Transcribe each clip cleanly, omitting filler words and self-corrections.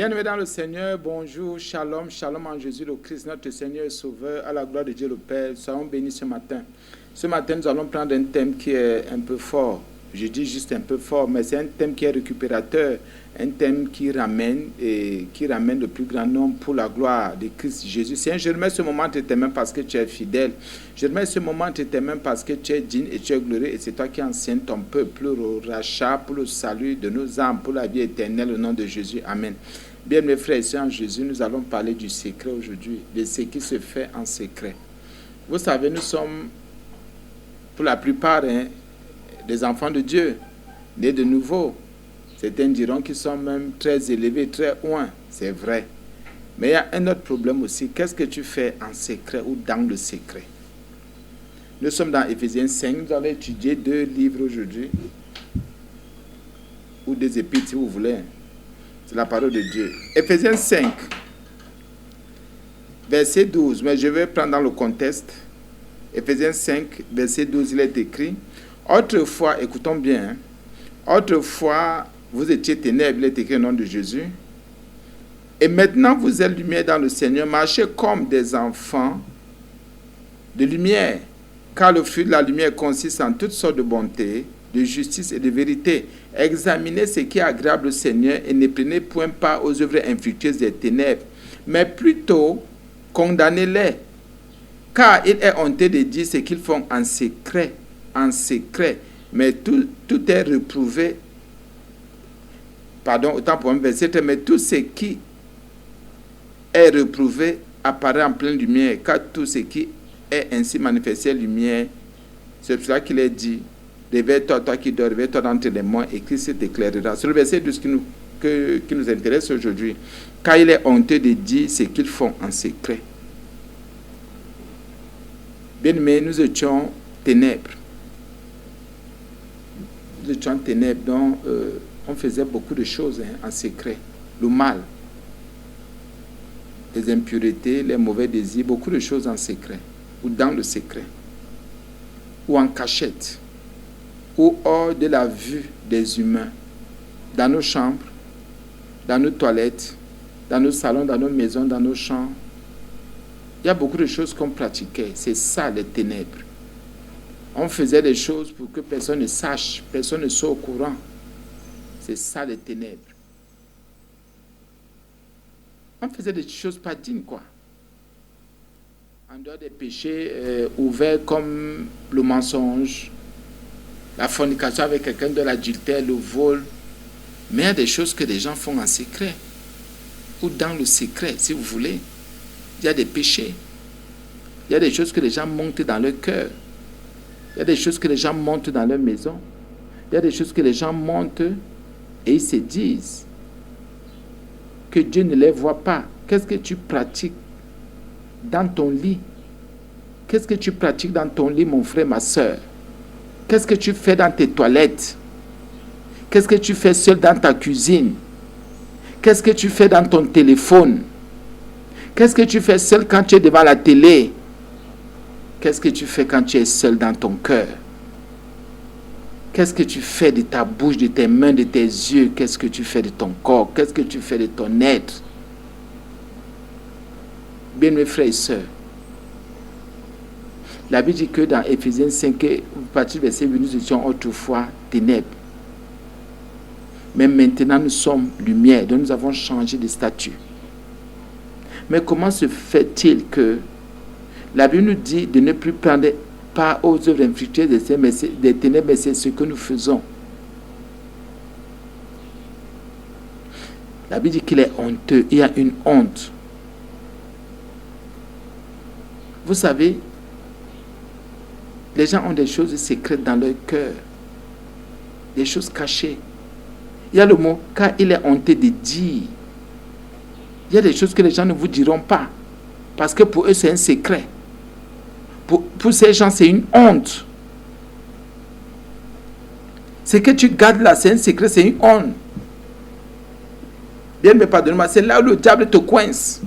Bien-aimés dans le Seigneur, bonjour, shalom, shalom en Jésus le Christ, notre Seigneur et Sauveur, à la gloire de Dieu le Père. Soyons bénis ce matin. Ce matin, nous allons prendre un thème qui est un peu fort. Je dis juste un peu fort, mais c'est un thème qui est récupérateur, un thème qui ramène le plus grand nombre pour la gloire de Christ Jésus. Seigneur, je remets ce moment entre tes mains parce que tu es fidèle. Je remets ce moment entre tes mains parce que tu es digne et tu es glorieux et c'est toi qui enseignes ton peuple pour le rachat, pour le salut de nos âmes, pour la vie éternelle au nom de Jésus. Amen. Bien, mes frères et sœurs en Jésus, nous allons parler du secret aujourd'hui, de ce qui se fait en secret. Vous savez, nous sommes, pour la plupart, des enfants de Dieu, nés de nouveau. Certains diront qu'ils sont même très élevés, très loin. C'est vrai. Mais il y a un autre problème aussi. Qu'est-ce que tu fais en secret ou dans le secret? Nous sommes dans Éphésiens 5. Nous allons étudier 2 livres aujourd'hui. Ou des épîtres, si vous voulez. C'est la parole de Dieu. Éphésiens 5, verset 12. Mais je vais prendre dans le contexte. Éphésiens 5, verset 12, il est écrit. Autrefois, écoutons bien. Autrefois, vous étiez ténèbres, il est écrit au nom de Jésus. Et maintenant, vous êtes lumière dans le Seigneur. Marchez comme des enfants de lumière. Car le fruit de la lumière consiste en toutes sortes de bonté, de justice et de vérité. Examinez ce qui est agréable au Seigneur et ne prenez point part aux œuvres infructueuses des ténèbres, mais plutôt condamnez-les. Car il est honteux de dire ce qu'ils font en secret, mais tout est reprouvé. Pardon, autant pour un verset, mais tout ce qui est reprouvé apparaît en pleine lumière, car tout ce qui est ainsi manifesté lumière, c'est pour cela qu'il est dit. Réveille-toi, toi qui dors, réveille-toi d'entre les morts et Christ t'éclairera. C'est le verset 12 qui nous intéresse aujourd'hui. Car il est honteux de dire ce qu'ils font en secret. Bien-aimés, nous étions ténèbres. Nous étions ténèbres, donc on faisait beaucoup de choses en secret. Le mal, les impuretés, les mauvais désirs, beaucoup de choses en secret. Ou dans le secret. Ou en cachette. Ou hors de la vue des humains, dans nos chambres, dans nos toilettes, dans nos salons, dans nos maisons, dans nos champs. Il y a beaucoup de choses qu'on pratiquait. C'est ça, les ténèbres. On faisait des choses pour que personne ne sache, personne ne soit au courant. C'est ça, les ténèbres. On faisait des choses pas dignes, quoi. En dehors des péchés ouverts comme le mensonge, la fornication avec quelqu'un, de l'adultère, le vol. Mais il y a des choses que les gens font en secret. Ou dans le secret, si vous voulez. Il y a des péchés. Il y a des choses que les gens montent dans leur cœur. Il y a des choses que les gens montent dans leur maison. Il y a des choses que les gens montent et ils se disent que Dieu ne les voit pas. Qu'est-ce que tu pratiques dans ton lit? Qu'est-ce que tu pratiques dans ton lit, mon frère, ma soeur? Qu'est-ce que tu fais dans tes toilettes? Qu'est-ce que tu fais seul dans ta cuisine? Qu'est-ce que tu fais dans ton téléphone? Qu'est-ce que tu fais seul quand tu es devant la télé? Qu'est-ce que tu fais quand tu es seul dans ton cœur? Qu'est-ce que tu fais de ta bouche, de tes mains, de tes yeux? Qu'est-ce que tu fais de ton corps? Qu'est-ce que tu fais de ton être? Bien, mes frères et sœurs, la Bible dit que dans Éphésiens 5, à partir du verset 8, nous étions autrefois ténèbres. Mais maintenant, nous sommes lumière, donc nous avons changé de statut. Mais comment se fait-il que la Bible nous dit de ne plus prendre part aux œuvres infructueuses des ténèbres, mais c'est ce que nous faisons. La Bible dit qu'il est honteux, il y a une honte. Vous savez, les gens ont des choses secrètes dans leur cœur, des choses cachées. Il y a le mot, car il est honteux de dire. Il y a des choses que les gens ne vous diront pas, parce que pour eux c'est un secret. Pour ces gens c'est une honte. Ce que tu gardes là, c'est un secret, c'est une honte. Bien, mais pardonne-moi, c'est là où le diable te coince.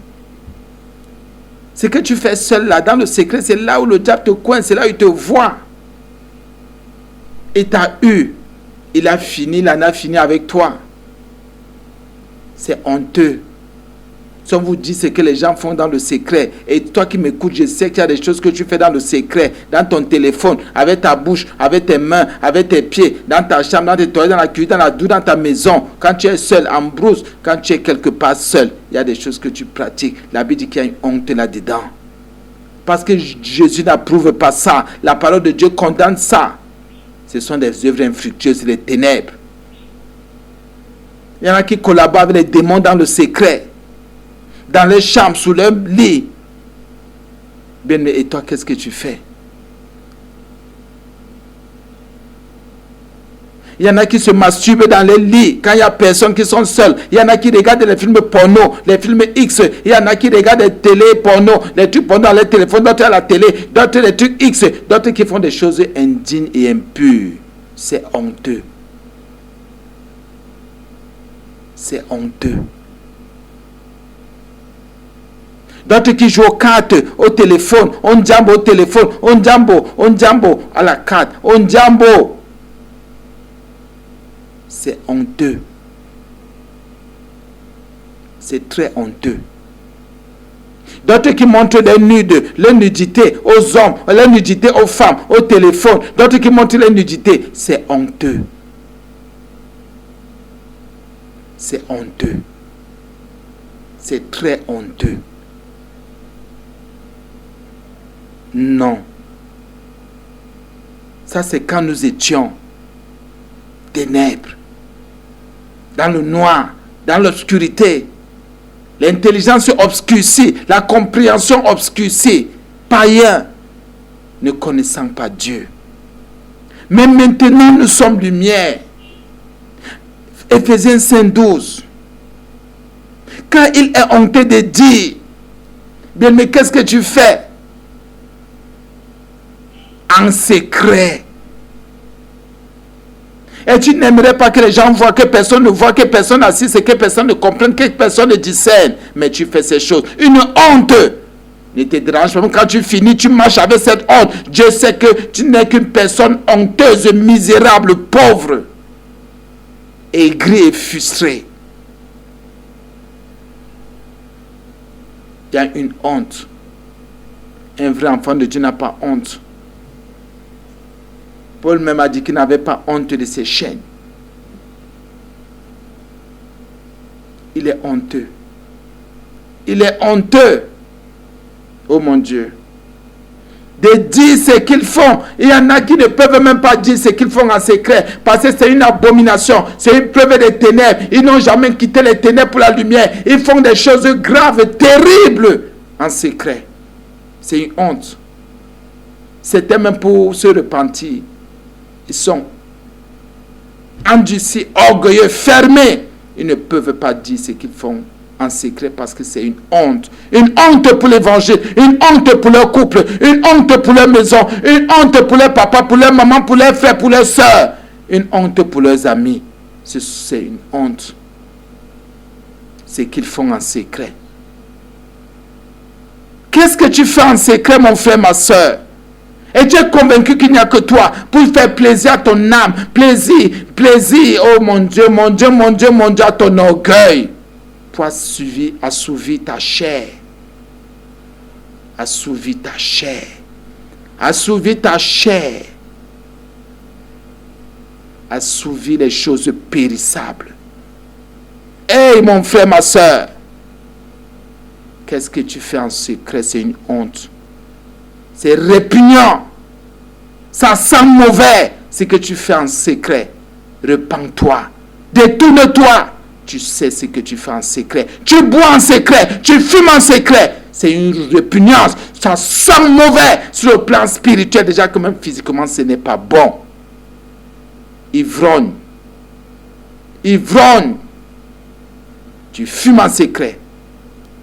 Ce que tu fais seul là, dans le secret, c'est là où le diable te coince, c'est là où il te voit. Et t'as eu. Il en a fini avec toi. C'est honteux. Si on vous dit ce que les gens font dans le secret, et toi qui m'écoutes, je sais qu'il y a des choses que tu fais dans le secret, dans ton téléphone, avec ta bouche, avec tes mains, avec tes pieds, dans ta chambre, dans tes toilettes, dans la cuisine, dans la douche, dans ta maison, quand tu es seul, en brousse, quand tu es quelque part seul, il y a des choses que tu pratiques. La Bible dit qu'il y a une honte là-dedans. Parce que Jésus n'approuve pas ça. La parole de Dieu condamne ça. Ce sont des œuvres infructueuses, les ténèbres. Il y en a qui collaborent avec les démons dans le secret. Dans les chambres, sous leur lit. Bien, et toi, qu'est-ce que tu fais? Il y en a qui se masturbent dans les lits quand il y a personne qui sont seuls. Il y en a qui regardent les films porno, les films X. Il y en a qui regardent les télé porno, les trucs porno dans les téléphones, d'autres à la télé, d'autres les trucs X, d'autres qui font des choses indignes et impures. C'est honteux. C'est honteux. D'autres qui jouent aux cartes, au téléphone, on jambo au téléphone, on jambo à la carte, on jambo. C'est honteux. C'est très honteux. D'autres qui montrent les nudes, les nudités aux hommes, les nudités aux femmes, au téléphone. D'autres qui montrent les nudités. C'est honteux. C'est honteux. C'est très honteux. Non. Ça, c'est quand nous étions ténèbres, dans le noir, dans l'obscurité. L'intelligence obscurcie, la compréhension obscurcie, païen, ne connaissant pas Dieu. Mais maintenant, nous sommes lumière. Éphésiens 5:12. Quand il est honteux de dire, bien, mais qu'est-ce que tu fais? En secret. Et tu n'aimerais pas que les gens voient, que personne ne voit, que personne n'assiste, que personne ne comprenne, que personne ne discerne. Mais tu fais ces choses. Une honte ne te dérange pas. Même quand tu finis, tu marches avec cette honte. Dieu sait que tu n'es qu'une personne honteuse, misérable, pauvre, aigrie et frustrée. Il y a une honte. Un vrai enfant de Dieu n'a pas honte. Paul même a dit qu'il n'avait pas honte de ses chaînes. Il est honteux. Il est honteux. Oh mon Dieu. De dire ce qu'ils font. Il y en a qui ne peuvent même pas dire ce qu'ils font en secret. Parce que c'est une abomination. C'est une preuve des ténèbres. Ils n'ont jamais quitté les ténèbres pour la lumière. Ils font des choses graves, terribles en secret. C'est une honte. C'était même pour se repentir. Ils sont endurcis, orgueilleux, fermés. Ils ne peuvent pas dire ce qu'ils font en secret parce que c'est une honte. Une honte pour l'évangile, une honte pour leur couple, une honte pour leur maison, une honte pour leur papa, pour leur maman, pour leurs frères, pour leurs soeurs, une honte pour leurs amis. C'est une honte. Ce qu'ils font en secret. Qu'est-ce que tu fais en secret, mon frère, ma soeur? Et tu es convaincu qu'il n'y a que toi pour faire plaisir à ton âme. Plaisir, oh mon Dieu, mon Dieu, mon Dieu, mon Dieu, à ton orgueil. Pour assouvir ta chair. Assouvir ta chair. Assouvir ta chair. Assouvir les choses périssables. Hey mon frère, ma soeur. Qu'est-ce que tu fais en secret? C'est une honte. C'est répugnant. Ça sent mauvais ce que tu fais en secret. Repens-toi. Détourne-toi. Tu sais ce que tu fais en secret. Tu bois en secret. Tu fumes en secret. C'est une répugnance. Ça sent mauvais sur le plan spirituel. Déjà que même physiquement, ce n'est pas bon. Ivrogne. Ivrogne. Tu fumes en secret.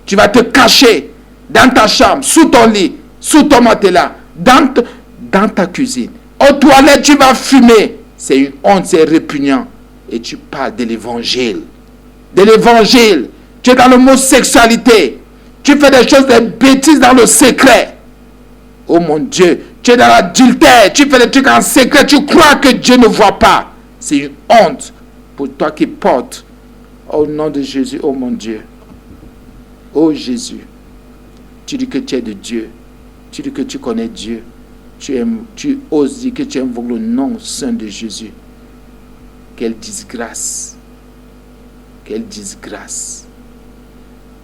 Tu vas te cacher dans ta chambre, sous ton lit, sous ton matelas, dans ta cuisine. Aux toilettes, tu vas fumer. C'est une honte, c'est répugnant. Et tu parles de l'évangile. De l'évangile. Tu es dans l'homosexualité. Tu fais des choses, des bêtises dans le secret. Oh mon Dieu. Tu es dans l'adultère. Tu fais des trucs en secret. Tu crois que Dieu ne voit pas. C'est une honte pour toi qui portes. Au nom de Jésus, oh mon Dieu. Oh Jésus, tu dis que tu es de Dieu. Tu dis que tu connais Dieu. Tu oses dire que tu invoques le nom saint de Jésus. Quelle disgrâce. Quelle disgrâce.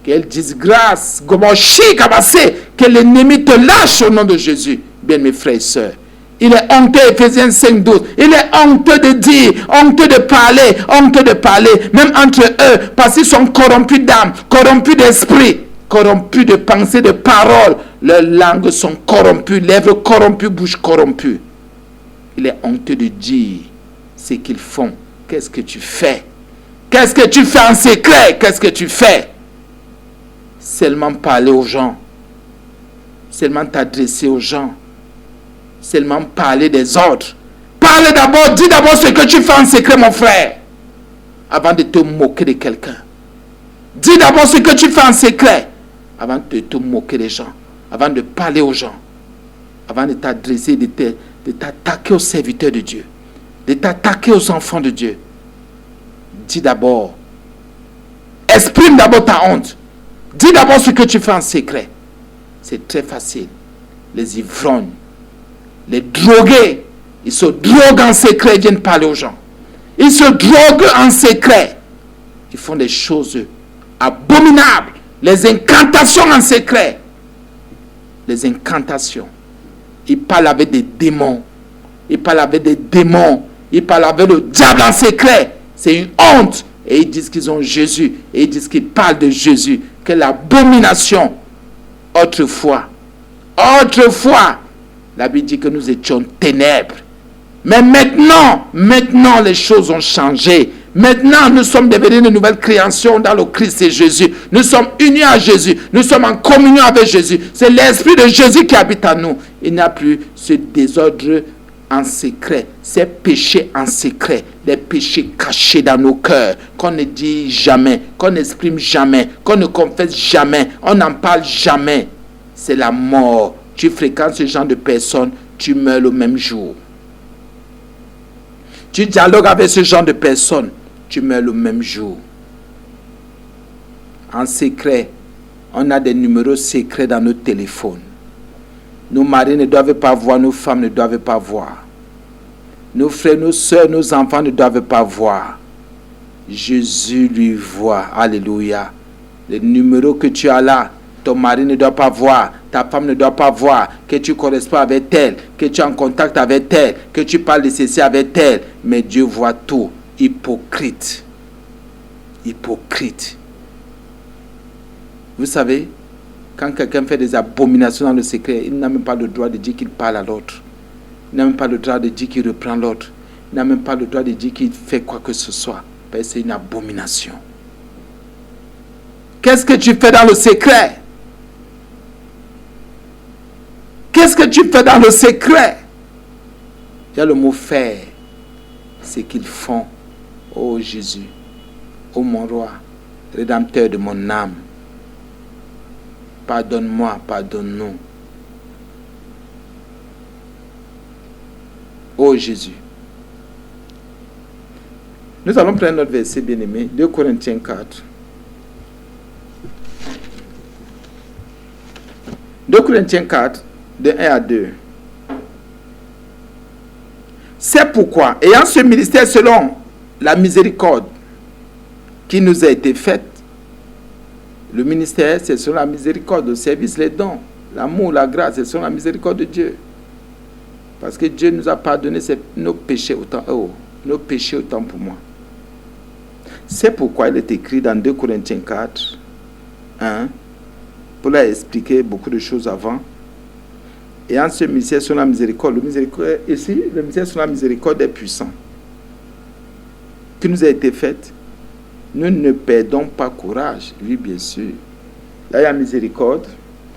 Quelle disgrâce. Que l'ennemi te lâche au nom de Jésus. Bien mes frères et sœurs. Il est honteux, Ephésiens 5:12. Il est honteux de dire, honteux de parler, même entre eux, parce qu'ils sont corrompus d'âme, corrompus d'esprit, corrompus de pensée, de parole. Leurs langues sont corrompues, lèvres corrompues, bouche corrompue. Il est honteux de dire ce qu'ils font. Qu'est-ce que tu fais? Qu'est-ce que tu fais en secret? Qu'est-ce que tu fais? Seulement parler aux gens. Seulement t'adresser aux gens. Seulement parler des autres. Parle d'abord, dis d'abord ce que tu fais en secret, mon frère, avant de te moquer de quelqu'un. Dis d'abord ce que tu fais en secret, avant de te moquer des gens, avant de parler aux gens, avant de t'adresser, de t'attaquer aux serviteurs de Dieu, de t'attaquer aux enfants de Dieu. Dis d'abord, exprime d'abord ta honte. Dis d'abord ce que tu fais en secret. C'est très facile. Les ivrognes, les drogués, ils se droguent en secret, ils viennent parler aux gens. Ils se droguent en secret. Ils font des choses abominables. Les incantations en secret. Les incantations. Ils parlent avec des démons. Ils parlent avec des démons. Ils parlent avec le diable en secret. C'est une honte. Et ils disent qu'ils ont Jésus. Et ils disent qu'ils parlent de Jésus. Quelle abomination. Autrefois, la Bible dit que nous étions ténèbres. Mais maintenant, les choses ont changé. Maintenant, nous sommes devenus une nouvelle création dans le Christ et Jésus. Nous sommes unis à Jésus. Nous sommes en communion avec Jésus. C'est l'Esprit de Jésus qui habite en nous. Il n'y a plus ce désordre en secret, ces péchés en secret, les péchés cachés dans nos cœurs, qu'on ne dit jamais, qu'on n'exprime jamais, qu'on ne confesse jamais, on n'en parle jamais. C'est la mort. Tu fréquentes ce genre de personnes, tu meurs le même jour. Tu dialogues avec ce genre de personnes, tu meurs le même jour. En secret, on a des numéros secrets dans nos téléphones. Nos maris ne doivent pas voir, nos femmes ne doivent pas voir. Nos frères, nos soeurs, nos enfants ne doivent pas voir. Jésus lui voit. Alléluia. Les numéros que tu as là, ton mari ne doit pas voir, ta femme ne doit pas voir, que tu corresponds avec elle, que tu es en contact avec elle, que tu parles de ceci avec elle. Mais Dieu voit tout. Hypocrite. Hypocrite. Vous savez, quand quelqu'un fait des abominations dans le secret, il n'a même pas le droit de dire qu'il parle à l'autre. Il n'a même pas le droit de dire qu'il reprend l'autre. Il n'a même pas le droit de dire qu'il fait quoi que ce soit. Parce que c'est une abomination. Qu'est-ce que tu fais dans le secret? Qu'est-ce que tu fais dans le secret? Il y a le mot faire. C'est qu'ils font. Oh Jésus, oh mon roi, rédempteur de mon âme. Pardonne-moi, pardonne-nous. Oh Jésus. Nous allons prendre notre verset bien-aimé, 2 Corinthiens 4. 2 Corinthiens 4, de 1 à 2. C'est pourquoi, ayant ce ministère selon la miséricorde qui nous a été faite, le ministère, c'est selon la miséricorde, le service, les dons, l'amour, la grâce, c'est selon la miséricorde de Dieu. Parce que Dieu nous a pardonné nos péchés autant pour moi. C'est pourquoi il est écrit dans 2 Corinthiens 4, 1, pour leur expliquer beaucoup de choses avant. Et en ce ministère sur la miséricorde, ici, le ministère sur la miséricorde est puissant, qui nous a été faite. Nous ne perdons pas courage. Oui, bien sûr. Là, il y a miséricorde,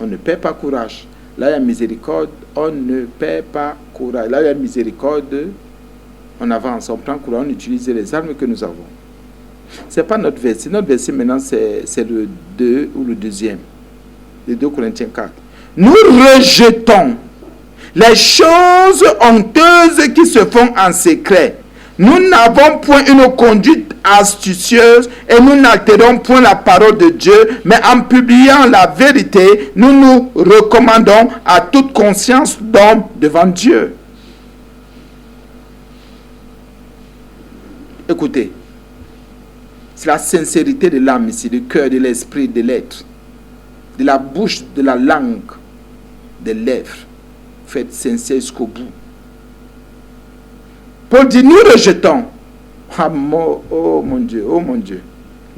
on ne perd pas courage. Là, il y a miséricorde, on ne perd pas courage. Là, il y a miséricorde, on avance, on prend courage, on utilise les armes que nous avons. Ce n'est pas notre verset. Notre verset maintenant, c'est le 2 ou le deuxième. Le 2 Corinthiens 4. Nous rejetons les choses honteuses qui se font en secret. Nous n'avons point une conduite astucieuse et nous n'altérons point la parole de Dieu, mais en publiant la vérité, nous nous recommandons à toute conscience d'homme devant Dieu. Écoutez, c'est la sincérité de l'âme ici, du cœur, de l'esprit, de l'être, de la bouche, de la langue, des lèvres. Faites sincère jusqu'au bout. Paul dit, nous rejetons. Oh mon Dieu, oh mon Dieu.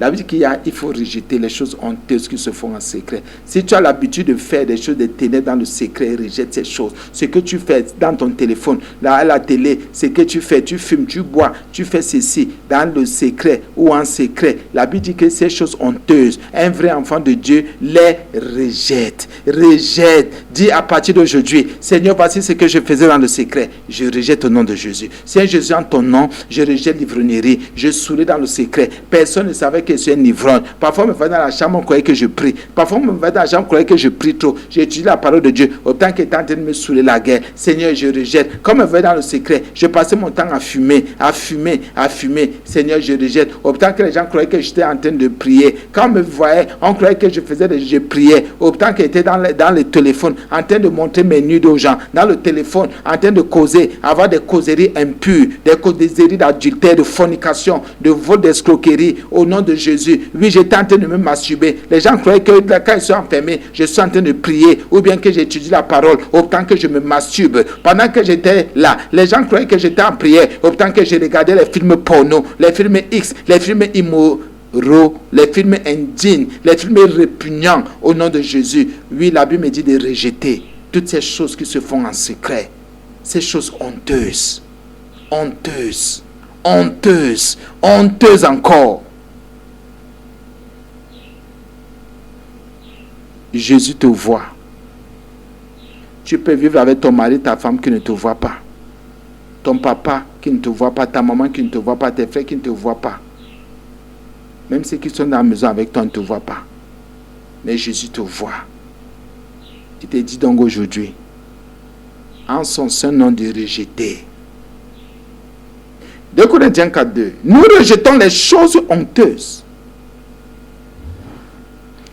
La Bible dit qu'il faut rejeter les choses honteuses qui se font en secret. Si tu as l'habitude de faire des choses de ténèbres dans le secret, rejette ces choses. Ce que tu fais dans ton téléphone, à la télé, ce que tu fais, tu fumes, tu bois, tu fais ceci dans le secret ou en secret. La Bible dit que ces choses honteuses, un vrai enfant de Dieu les rejette. Rejette. Dis à partir d'aujourd'hui, Seigneur, voici ce que je faisais dans le secret. Je rejette au nom de Jésus. Seigneur Jésus, en ton nom, je rejette l'ivrognerie. Je saoulais dans le secret. Personne ne savait que je suis un ivrogne. Parfois, on me va dans la chambre, on croyait que je prie. Parfois, on me va dans la chambre, on croyait que je prie trop. J'ai étudié la parole de Dieu. Autant qu'il était en train de me saouler la guerre. Seigneur, je rejette. Comme on me va dans le secret, je passais mon temps à fumer, à fumer, à fumer. Seigneur, je rejette. Autant que les gens croyaient que j'étais en train de prier. Quand on me voyait, on croyait que je priais. Autant qu'il était dans le téléphone, en train de montrer mes nudes aux gens. Dans le téléphone, en train de causer, avoir des causeries impures, des causeries d'adultère, de fornication, de vol, d'escroquerie. Au nom de Jésus. Oui, j'étais en train de me masturber. Les gens croyaient que quand ils sont enfermés, je suis en train de prier ou bien que j'étudie la parole autant que je me masturbe. Pendant que j'étais là, les gens croyaient que j'étais en prière autant que je regardais les films porno, les films X, les films immoraux, les films indignes, les films répugnants au nom de Jésus. Oui, la Bible me dit de rejeter toutes ces choses qui se font en secret. Ces choses honteuses. Honteuses. Honteuses. Honteuses encore. Jésus te voit. Tu peux vivre avec ton mari, ta femme qui ne te voit pas. Ton papa qui ne te voit pas, ta maman qui ne te voit pas, tes frères qui ne te voient pas. Même ceux qui sont dans la maison avec toi ne te voient pas. Mais Jésus te voit. Il te dit donc aujourd'hui, en son saint nom, de rejeter. 2 Corinthiens 4:2. Nous rejetons les choses honteuses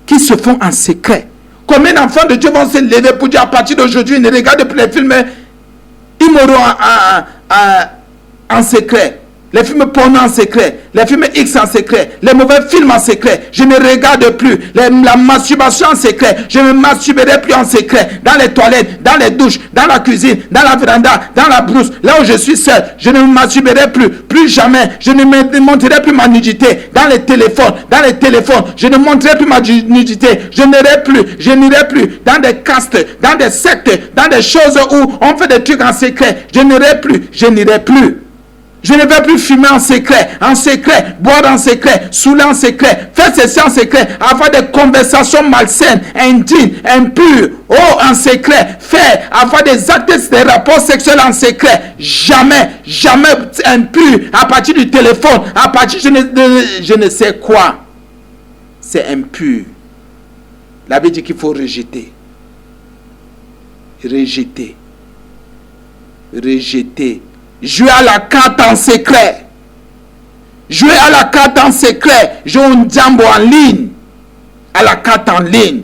qui se font en secret. Combien d'enfants de Dieu vont se lever pour dire à partir d'aujourd'hui, ils ne regardent plus les films immoraux en secret, les films porno en secret, les films X en secret, les mauvais films en secret. Je ne regarde plus la masturbation en secret. Je ne me masturberai plus en secret. Dans les toilettes, dans les douches, dans la cuisine, dans la véranda, dans la brousse, là où je suis seul. Je ne me masturberai plus, plus jamais. Je ne me montrerai plus ma nudité. Dans les téléphones, je ne montrerai plus ma nudité. Je n'irai plus dans des castes, dans des sectes, dans des choses où on fait des trucs en secret. Je n'irai plus. Je ne vais plus fumer en secret, boire en secret, saouler en secret, faire ceci en secret, avoir des conversations malsaines, indignes, impures, en secret, avoir des actes, des rapports sexuels en secret, jamais impur, à partir du téléphone, à partir je ne sais quoi, c'est impur. La Bible dit qu'il faut rejeter. Jouer à la carte en secret. Jouer un jambo en ligne. À la carte en ligne.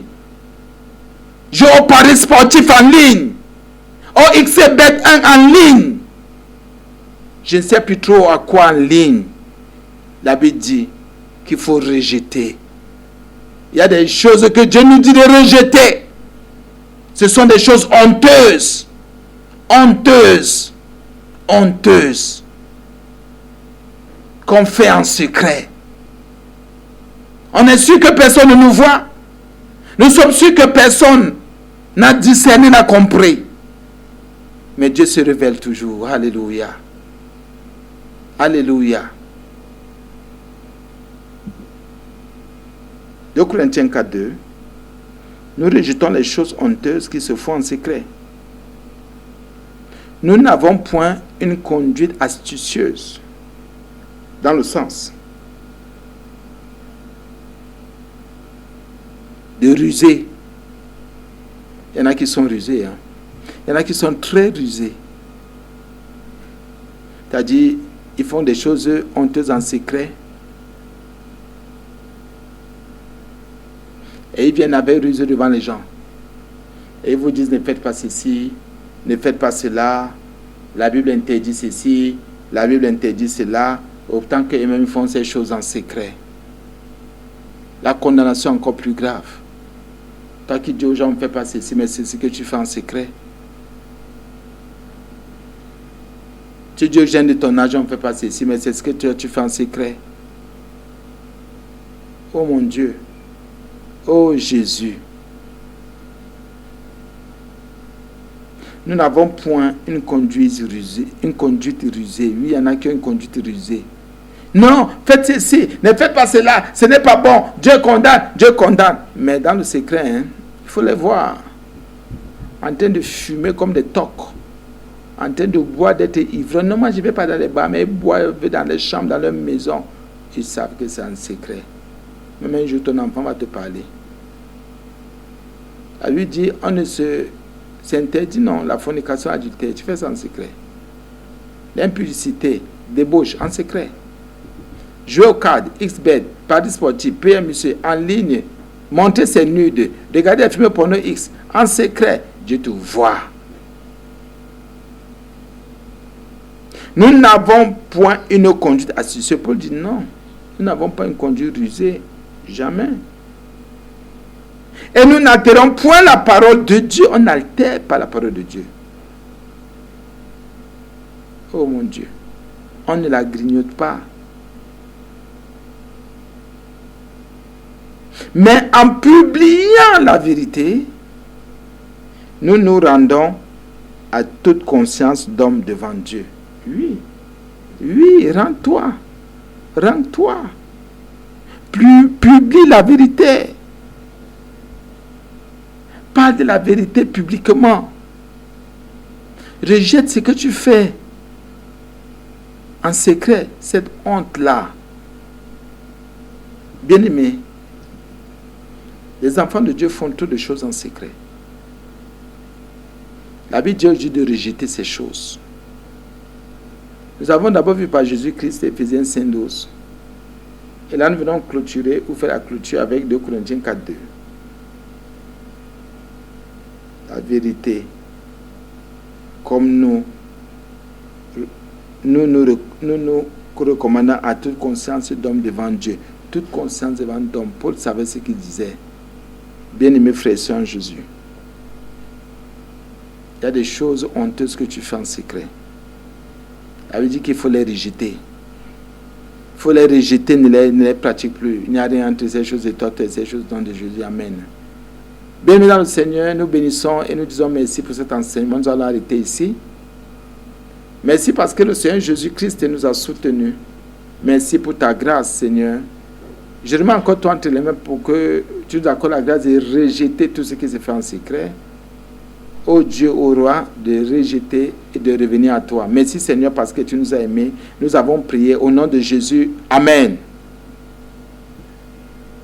Jouer au paris sportif en ligne. Au XBet 1 en ligne. Je ne sais plus trop à quoi en ligne. La Bible dit qu'il faut rejeter. Il y a des choses que Dieu nous dit de rejeter. Ce sont des choses honteuses. Qu'on fait en secret. On est sûr que personne ne nous voit. Nous sommes sûrs que personne n'a discerné, n'a compris. Mais Dieu se révèle toujours. Alléluia. Alléluia. 2 Corinthiens 4:2. Nous rejetons les choses honteuses qui se font en secret. Nous n'avons point une conduite astucieuse, dans le sens de ruser. Il y en a qui sont rusés. Il y en a qui sont très rusés. C'est-à-dire, Ils font des choses honteuses en secret. Et ils viennent avec ruse devant les gens. Et ils vous disent, ne faites pas ceci, ne faites pas cela. La Bible interdit ceci, la Bible interdit cela. Autant qu'eux-mêmes font ces choses en secret. La condamnation est encore plus grave. Toi qui dis aux gens, ne fais pas ceci, mais c'est ce que tu fais en secret. Tu dis aux jeunes de ton âge, ne fais pas ceci, mais c'est ce que tu fais en secret. Oh mon Dieu. Oh Jésus. Nous n'avons point une conduite rusée. Une conduite rusée. Oui, il y en a qui ont une conduite rusée. Non, faites ceci, ne faites pas cela, ce n'est pas bon. Dieu condamne, Dieu condamne. Mais dans le secret, il faut les voir. En train de fumer comme des tocs. En train de boire, d'être ivre. Non, moi je ne vais pas dans les bars, mais ils boivent dans les chambres, dans leur maison. Ils savent que c'est un secret. Même un jour, ton enfant va te parler. Elle lui dit, on ne se... C'est interdit, non, la fornication adultère, tu fais ça en secret. L'impudicité, débauche, en secret. Jouer aux cartes, XBet, paris sportif, PMUC, en ligne, montrer ses nudes, regarder un film porno X, en secret, Dieu te voit. Nous n'avons point une conduite assise. Paul dit non, nous n'avons pas une conduite rusée, jamais. Et nous n'altérons point la parole de Dieu. On n'altère pas la parole de Dieu. Oh mon Dieu. On ne la grignote pas. Mais en publiant la vérité, nous nous rendons à toute conscience d'homme devant Dieu. Oui. Oui, rends-toi. Rends-toi. Publie la vérité. Parle de la vérité publiquement. Rejette ce que tu fais en secret, cette honte-là. Bien-aimés, les enfants de Dieu font trop de choses en secret. La Bible dit de rejeter ces choses. Nous avons d'abord vu par Jésus-Christ, Éphésiens 5:12. Et là, nous venons clôturer ou faire la clôture avec 2 Corinthiens 4:2. La vérité, comme nous recommandons à toute conscience d'homme devant Dieu. Toute conscience devant d'homme. Paul savait ce qu'il disait. Bien-aimés frères et sœurs en Jésus, il y a des choses honteuses que tu fais en secret. Ça veut dire qu'il faut les rejeter. Il faut les rejeter, ne les pratique plus. Il n'y a rien entre ces choses et toi, ces choses dans de Jésus. Amen. Bien-aimés dans le Seigneur, nous bénissons et nous disons merci pour cet enseignement. Nous allons arrêter ici. Merci parce que le Seigneur Jésus-Christ nous a soutenus. Merci pour ta grâce, Seigneur. Je remets encore toi entre les mains pour que tu nous accordes la grâce de rejeter tout ce qui se fait en secret. Ô Dieu, ô Roi, de rejeter et de revenir à toi. Merci Seigneur parce que tu nous as aimés. Nous avons prié au nom de Jésus. Amen.